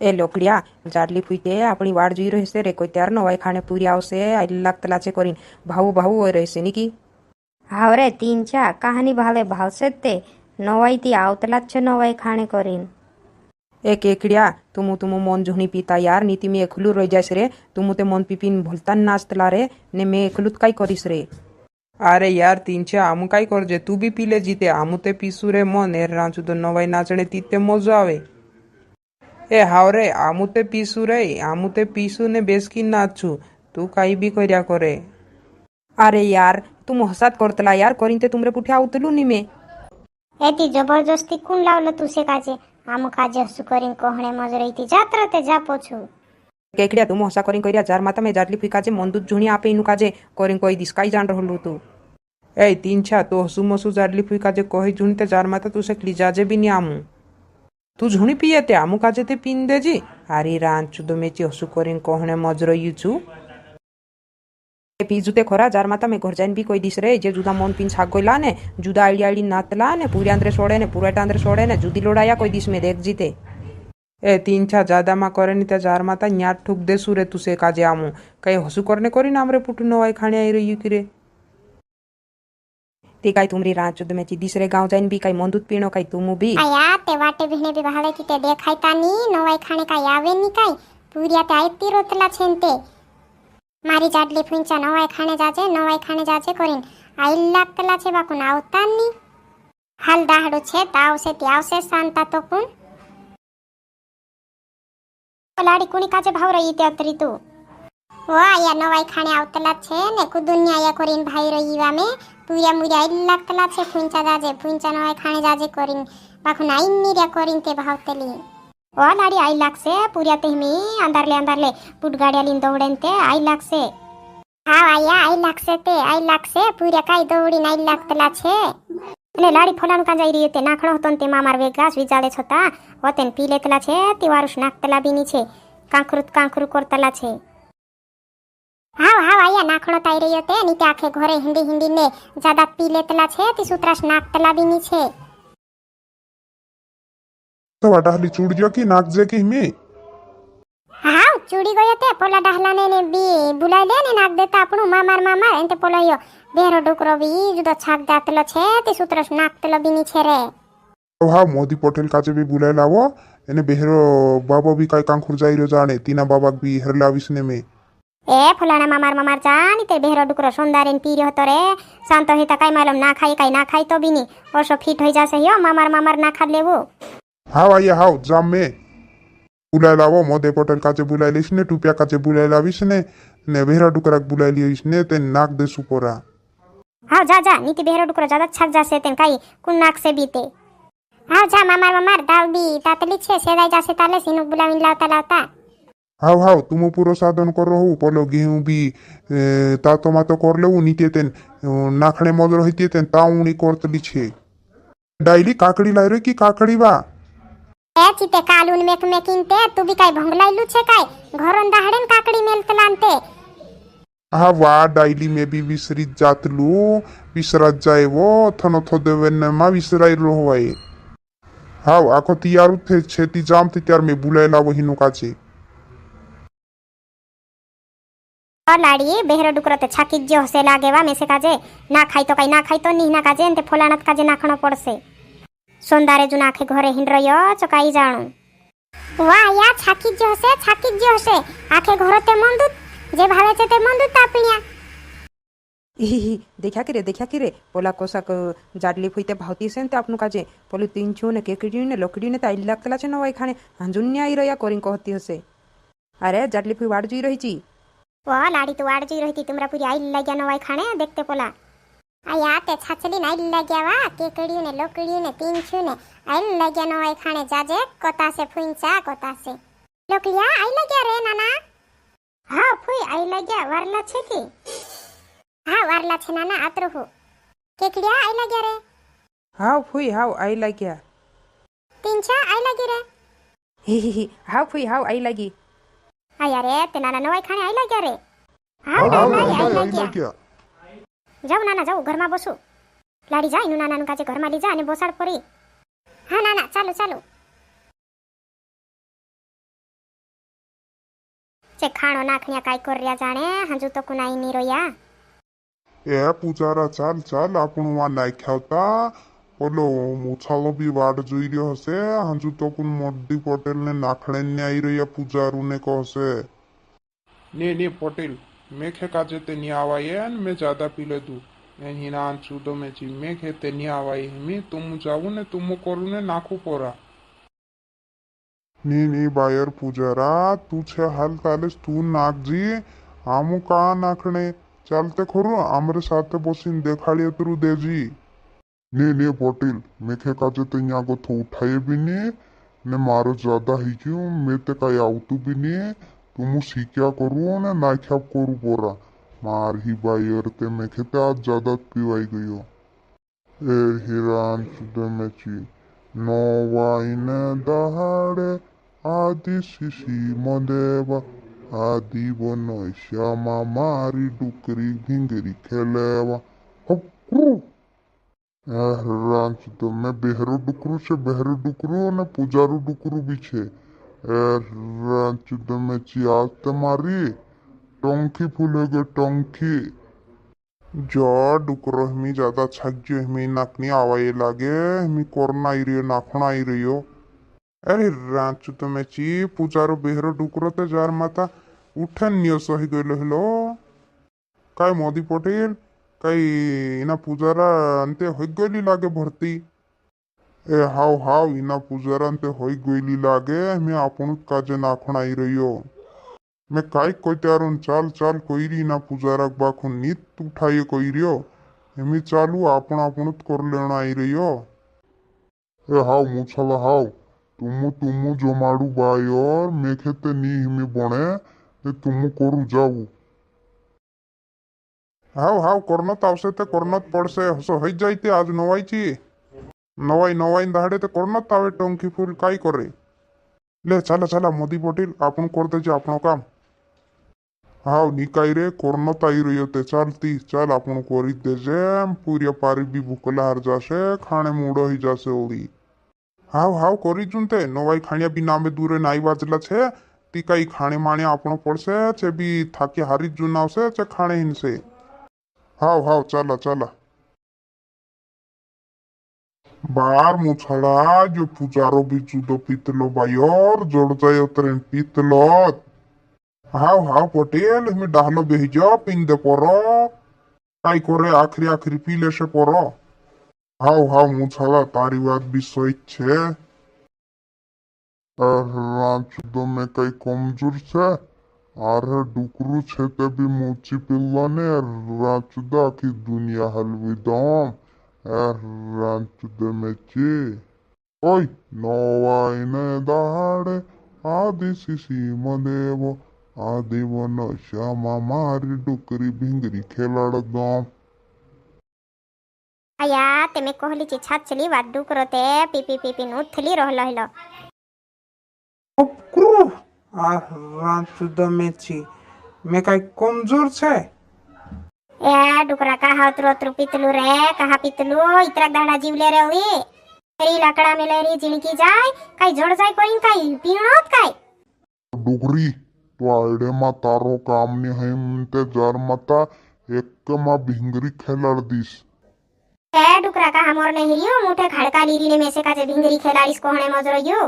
એ લોકડિયા જાડલી ફૂઈતે આપણી વાડ જોઈ રહેશે રે કોઈ ત્યાર નવાઈ ખાણે પૂરી આવશે આઈ લાખ તલાચે કરીને ભાવું ભાવું હોય રહેશે નીકી હાવરે તીન ચા કહાની ભાલે ભાવશે જ તે નવાઈ તી આવતલા જ છે નવાઈ ખાણે કરીને એ કેકડિયા તુમુ મોન જૂની પીતા યાર નીતિ મેં એકલું રહી જશે રે તુમુ તે મોન પીપીને ભૂલતા નાચતલા રે ને મેં એકલું જ કાંઈ કરીશ રે અરે યાર તીન છે આમું કાંઈ કરજે તું બી પી લે જીતે આમું તે પીસું રે મોન એ રાંચું તો નવાઈ નાચણે તીતે મોજો આવે એ હાવરે આમું તે પીસું રે આમું તે પીસું ને બેસકી નાચું તું કાંઈ બી કર્યા કરે અરે યાર તું હસાત કરતલા યાર કરીને તે તુમરે પૂઠે આવતલું ની મેં એથી જબરજસ્તી કોણ લાવलं તું છે કાજે આમ કાજે હસુ કરીને કોહણે મજ રહીતી જાત્ર તે જાપો છું કેકડિયા તું હસા કરીને કર્યા જાર માતા મેં જાટલી ફી કાજે મન દૂધ જૂણી આપે એનું કાજે કરીને કોઈ દિસ કાંઈ જાણ રહેલું તું એ તીન છા તો હસુ મસુ જાટલી ફી કાજે કહી જૂણી તે જાર માતા તું શેકલી જાજે બી ની આમું તું જૂણી પીએ તે આમું કાજે તે પીન દેજી હારી રાંચ ચુદો મેચી હસુ કરીને કોહણે મજ રહ્યું છું પીજું તે ખરા જાર માતા મેં ઘર જઈને બી કોઈ દિસ રે જે જુદા મોન પીન છાક ગયેલા ને જુદા આડી નાતલા ને પૂરી આંદરે છોડે ને પૂરેટા આંદરે છોડે ને જુદી લોડાયા કોઈ દિસ મેં દેખ જીતે એ તીન છા જાદામાં કરે ની ત્યાં જાર માતા ન્યાટ ઠૂક દેશું રે તું સે કાજે આમું કઈ હસુ કરને કરીને આમરે પુટું નવાઈ ખાણે આવી રહ્યું કે રે તે કાંઈ તુમરી રાંચ ચુદ મેચી દિસ રે ગાંવ જઈને બી કાંઈ મોંદૂત પીણો કાંઈ તુમું બી આયા તે વાટે બહેને બી વહાલે કી તે દેખાયતા ની નવાઈ ખાણે કાઈ આવે ની કાઈ પૂરિયા તે આઈતી રોતલા છે ને તે મારી જાડલી ફૂંચા નવાઈ ખાણે જાજે કરીને આઈ લાગતલા છે બાકુન આવતા ની હાલ દાહડો છે તાવશે તે આવશે શાંતા તો કોણ લાડી કુણી કાજે ભાવ રહી તે અતરી તું ઓ આયા નવાઈ ખાણે આવતલા છે ને કુદુન્યા આયા કરીને ભાઈ રહી વામે પૂરિયા મુરિયા આઈ લાગતલા છે ફૂંચા નવાઈ ખાણે જાજે કરીને બાકુન આઈ નીર્યા કરીને તે ભાવતલી ઓ લાડી આઈ લાગશે પૂર્યા તેહમી અંદરલે પુટગાડિયા લીન દોડેન તે આઈ લાગશે હા આયા આઈ લાગશે પૂર્યા કાઈ દોડીને આઈ લાગતલા છે એટલે લાડી ફોલાનું કાં જઈ રહી તે નાખણો હતો ને તેમાં માર વેગાસ વિચારે છતા હોતેન પી લેતલા છે તે વારુસ નાખતલા બીની છે કાંખરું કરતલા છે હા આયા નાખણો તાઈ રહ્યો તે નીતે આખે ઘરે હિંડી ને જાદા પી લેતલા છે તે સુત્રાસ નાખતલા બીની છે તો વાટાહલી ચૂડજો કે નાખજે કે મે હા ચૂડી ગયો તે પોલા ડાહલાને ને બી બુલાઈ લે ને નાખ દેતા આપણું મામાર એન્તે પોલાયો બેરો ડોકરો બી જુદો છાક દાતલો છે તે સૂત્રસ નાખતલો બીની છે રે હા મોદી પટેલ કાચે બી બુલાઈ લાવો એને બેહરો બાબા બી કાઈ કાંખુર જાય રહ્યો જાણે તીના બાબા બી હેર લાવીશ ને મે એ ફલાણા મામાર જાણી તે બેહરો ડોકરો સોંદારેન પી રહ્યો હતો રે શાંતો હિતા કાઈ માલમ ના ખાય તો બીની ઓછો ફીટ થઈ જશે યો મામાર ના ખા લેવું હાવ આયા હાવ જામ મે બુલાઈ લાવો મોદે પટેલ કાચે બુલાઈ લઈશ ને ટુપિયા કાચે બુલાઈ લાવીશ ને બેહરા ડુકરાક બુલાઈ લઈશ ને તે નાક દેશું પોરા હા જા નીતિ બેહરો ડુકરો જાદા છાક જાશે તેન કાઈ કુન નાખશે બીતે હા જા મામાર દાવ બી તાતલી છે સેદાઈ જાશે તાલે સીનુ બુલાવીને લાવતા હાવ તુમુ પૂરો સાધન કરો હું પોલો ઘેઉં બી તાતો માતો કર લેવું નીતે તેન નાખણે મોદરો હતી તેન તાઉણી કરતલી છે ડાયલી કાકડી લાઈ રે કી કાકડી વા એ ચીતે કાલુન મેકિન તે તું બી કાઈ ભંગલાઈલું છે કાઈ ઘરોન દાહડેન કાકડી મેલતલાંતે હા વા ડાયલી મે બી વિસરી જાતલું વિસરાત જાય વો થનો થોદેવેન માં વિસરાઈ રો હોય હાવ આખો તૈયાર થે છેતી જામ થી ત્યાર મે બુલાઈ લાવો હિનું કાચે લાડી બેહરો ડુકરો તે છાકી જ હશે લાગેવા મેસે કાજે ના ખાય તો ની ના કાજે ને તે ફોલાણત કાજે નાખણો પડશે સોંદારે જુ નાખે ઘરે હિંડરયો ચકાઈ જાણું વાહ યા છાકી જ હશે આખે ઘરો તે મંદુત જે ભાવે છે તે મંદુત તાપણ્યા દેખ્યા કે રે પોલા કોસાક જાડલી ફૂઈ તે ભાવતી છે ને તે આપનું કાજે પોલું તીન છું ને કેકડીયું ને લોકડીયું ને તે આઈ લાગતલા છે નવાઈ ખાણે હાંજુન્ય આવી રહ્યા કરીને કહતી હશે અરે જાડલી ફૂઈ વાડ જોઈ રહી છી વાહ લાડી તું વાડ જોઈ રહી તુમરા પૂરી આઈ લાગ્યા નવાઈ ખાણે દેખતે પોલા આયા તે છાછલી નાઈ લાગ્યા વા કેકડીયું ને લોકડીયું ને તીન છું ને આઈ લાગ્યા નવાઈ ખાણે જાજે કોતાસે ફૂંચા કોતાસે લોકડિયા આઈ લાગ્યા રે નાના હા ફૂઈ આઈ લાગ્યા વારલા છે કે હા વારલા છે નાના આતરો હો કેકડિયા આઈ લાગ્યા રે હાવ ફૂઈ હાવ આઈ લાગ્યા તીન છા આઈ લાગી રે હાવ ફૂઈ હાવ આઈ લાગી આયા રે તે નાના નવાઈ ખાણે આઈ લાગ્યા રે હાવ આઈ લાગ્યા જાવ નાના જાવ ઘરમાં બસું લાડી જાય નું નાનાનું કાચે ઘરમાં લઈ જા અને બોસાડ પરી હા નાના ચાલો चे खाणो नाखण्या काय कर्या जाणे हांजू तो कुणाई नी रोया એ પૂજારા ચાલ ચાલ આપણું આ નાખ્યા હતા ઓલો મૂછાળો બી વાટ જોઈ રહ્યો હશે હજુ તો કોણ મોટી પટેલ ને નાખડે ને આવી રહ્યા પૂજારું ને કહશે ને પટેલ મેં ખે કાજે તે ની આવાય ને મેં જ્યાદા પી લીધું એની ના ચૂડો મેં જી મેં ખે તે ની આવાય મી તું જાવું ને તું કરું ને નાખું પોરા ની બાયર પૂજારા તું છે હાલ તાલેસ તું નાખજી આમું કા નાખણે ચાલતે ખરું આમરે સાથે બસીને દેખાડીએ તરું દેજી ને પટેલ મેખે કાજે તે અહીંયા ગોથો ઉઠાઈએ બી ની ને મારો જ્યાદા હઈ ગયું મેં તે કાંઈ આવતું બી ની તો હું શીખ્યા કરું ને નાખ્યા કરું પોરા મારી બાયર તે મેખે તે આજ જ્યાદા જ પીવાઈ ગયો એ હિરાન સુધે મેચી નવાઈને દહાડે આદિ શિશી મદેવા આદિ બનો શ્યામા મારી ડુકરી ભીંગરી ખેલેવા હકરું રાંચ તો મેં બહેરો ડુકરું છે બહેરો ડુકરું અને પૂજારું ડુકરું બી છે રાંચ તો મેં ચિયાજ તમારી ટોંકી ફૂલે ગે ટોંકી જો ડુકરો હમી જ્યાદા છાગ્યો હમી નાકની આવાય લાગે હમી કોરના આવી રહ્યો નાખણા આવી રહ્યો અરે રાંચુ તમે ચી પૂજારો બેહરો ડુકરો તે जार माता उठन नियो सही गयो हेलो काय मोदी पटेल काय इना पूजारा अंते होई गयली लागे भरती ए हाव इना पूजारा अंते होई गयली लागे मैं आपण काजे नाखण आई रहियो मैं काय कोई त्यारून चाल चाल कोईरी इना पूजारा बाखुन नीत उठाए कोई रियो एमी चालू आपण कर लेना आई रहियो ए हाव मूछला हाव तुमु जमाड़ू बायोर मेखे ते नी हिमी बने ते तुमु करू जाऊ हाव करनत आवसे ते करनत पड़से हसो हई जाईते आज नवाईची नवाई दाड़े ते करनत आवे टोंकी फूल काय करे ले चला मोदी पटेल आपण कर देजे आपणो काम हाव निकाई रे करनत आई रहियो ते चालती चाल आपण करी देजे पूरिया पारी भी भूकला हार जासे खाने मूडो ही जासे ओली हाव करी जुनते नवाई खाणिया बी नामे दूरे नाई बाजला छे ती काई खाणे माणे आपणो पड़से छे बी थाके हारी जुन आवसे छे खाणे हिनसे हाव चला बार मुछड़ा जो पूजारो बी जुदो पीतलो बायोर जोड़ जायो तरेन पीतलो हाव पटेल हमें डाहलो बेही जाओ पिन दे परो काई करे आखरी पी लेशे परो हाव मुछड़ा तारी बात भी सही छे रांचुदो में कई कमजोर छे आरे डुकरू छे ते भी मोची पिल्ला ने रांचुदा की दुनिया हलवी दम रांचुदो में ची ओय नवाईने दाड़े आदि शिशी मदेव आदि बनो श्यामा मारी डुकरी भिंगरी खेलाड़ दम आया तेमे कोहली ची छात चली वाट डुकरो ते पी नु थली रहलो हेलो मेची मैं काय कमजोर छे ए डुकरा का हातरो पितलू रे कहा पितलू इतरा दाड़ा जीवले रे ओली तेरी लाकड़ा में लेरी जिणकी जाय काई जोड़ जाय कोइन काई पीणोत काय डुगरी तो आयडे मा तारो काम ने है ते जार माता एक मा भिंगरी खेलाड़ दिस ए डुकरा का हमर नहीं रियो मुठे खड़का लीरी ने में से काजे भिंगरी खेलाड़ीस कोहणे मजरो यो